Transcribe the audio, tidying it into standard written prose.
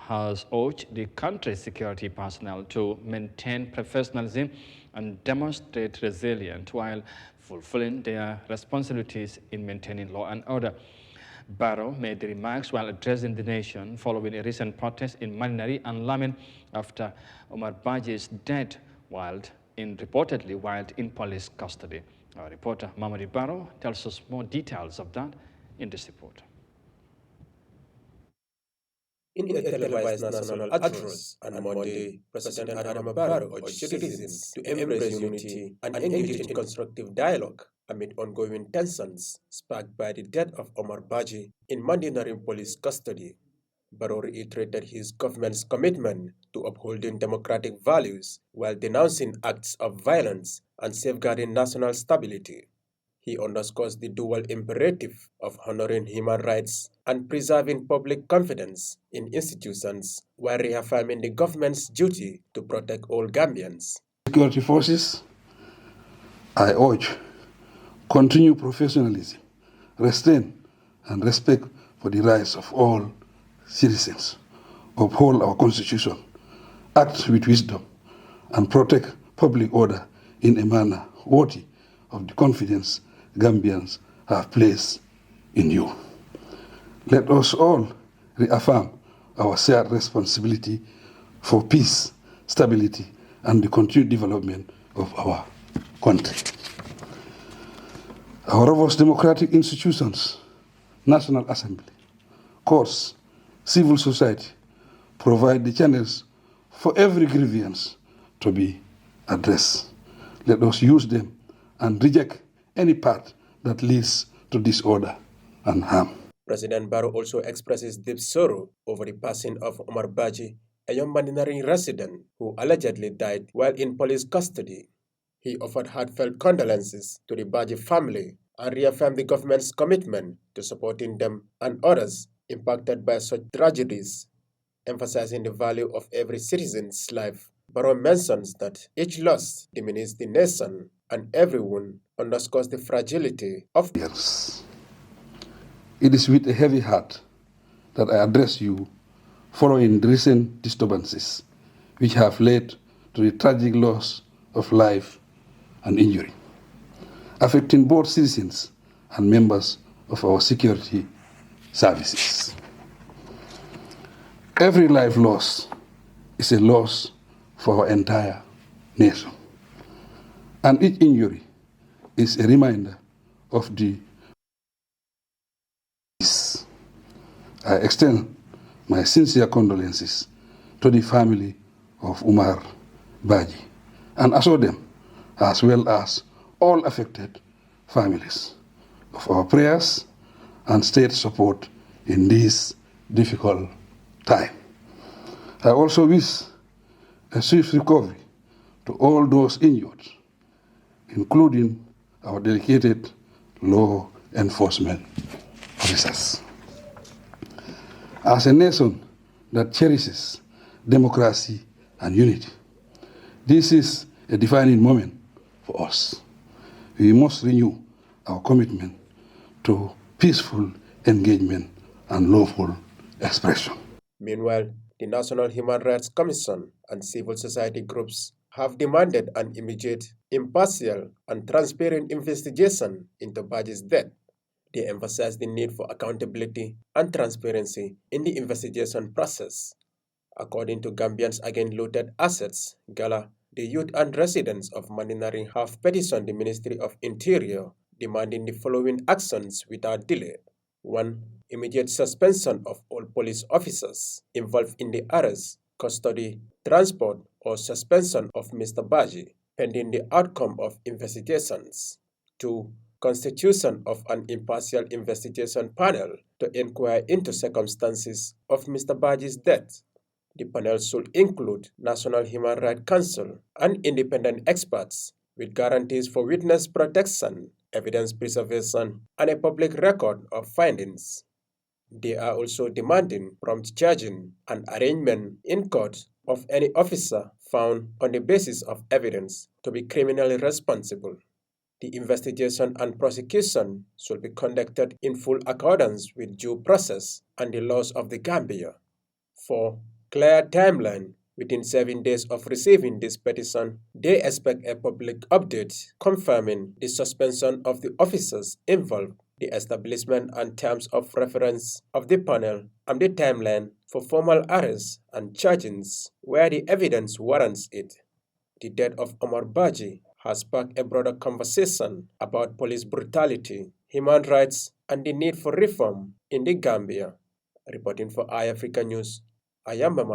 has urged the country's security personnel to maintain professionalism and demonstrate resilience while fulfilling their responsibilities in maintaining law and order. Barrow made the remarks while addressing the nation following a recent protest in Maninari and Lamin after Omar Baji's death reportedly while in police custody. Our reporter Mamadi Barrow tells us more details of that in this report. In a televised national address on Monday, President Adama Barrow urged citizens to embrace unity and engage in constructive dialogue amid ongoing tensions sparked by the death of Omar Baji in Mandinari police custody. Barrow reiterated his government's commitment to upholding democratic values while denouncing acts of violence and safeguarding national stability. He underscores the dual imperative of honoring human rights and preserving public confidence in institutions while reaffirming the government's duty to protect all Gambians. Security forces, I urge, continue professionalism, restraint, and respect for the rights of all citizens, uphold our constitution, act with wisdom, and protect public order in a manner worthy of the confidence Gambians have placed in you. Let us all reaffirm our shared responsibility for peace, stability, and the continued development of our country. Our robust democratic institutions, National Assembly, courts, civil society, provide the channels for every grievance to be addressed. Let us use them and reject any path that leads to disorder and harm. President Barrow also expresses deep sorrow over the passing of Omar Baji, a young Mandinari resident who allegedly died while in police custody. He offered heartfelt condolences to the Baji family and reaffirmed the government's commitment to supporting them and others impacted by such tragedies, emphasizing the value of every citizen's life. Barrow mentions that each loss diminishes the nation and everyone underscores the fragility of years. It is with a heavy heart that I address you following the recent disturbances which have led to the tragic loss of life and injury, affecting both citizens and members of our security services. Every life lost is a loss for our entire nation, and each injury is a reminder of the peace. I extend my sincere condolences to the family of Umar Baji and assure them, as well as all affected families, of our prayers and state support in this difficult time. I also wish a swift recovery to all those injured, including our dedicated law enforcement officers. As a nation that cherishes democracy and unity, this is a defining moment for us. We must renew our commitment to peaceful engagement and lawful expression. Meanwhile, the National Human Rights Commission and civil society groups have demanded an immediate, impartial, and transparent investigation into Baji's death. They emphasize the need for accountability and transparency in the investigation process. According to Gambians Against Looted Assets, Gala, the youth and residents of Maninari have petitioned the Ministry of Interior demanding the following actions without delay. 1. Immediate suspension of all police officers involved in the arrest, custody, transport, or suspension of Mr. Baji, pending the outcome of investigations. 2. Constitution of an impartial investigation panel to inquire into circumstances of Mr. Baji's death. The panel should include National Human Rights Council and independent experts with guarantees for witness protection, evidence preservation, and a public record of findings. They are also demanding prompt charging and arraignment in court of any officer found on the basis of evidence to be criminally responsible. The investigation and prosecution should be conducted in full accordance with due process and the laws of the Gambia. For clear timeline, within 7 days of receiving this petition, they expect a public update confirming the suspension of the officers involved, the establishment and terms of reference of the panel, and the timeline for formal arrests and chargings where the evidence warrants it. The death of Omar Baji has sparked a broader conversation about police brutality, human rights, and the need for reform in the Gambia. Reporting for Eyeafrica News, I am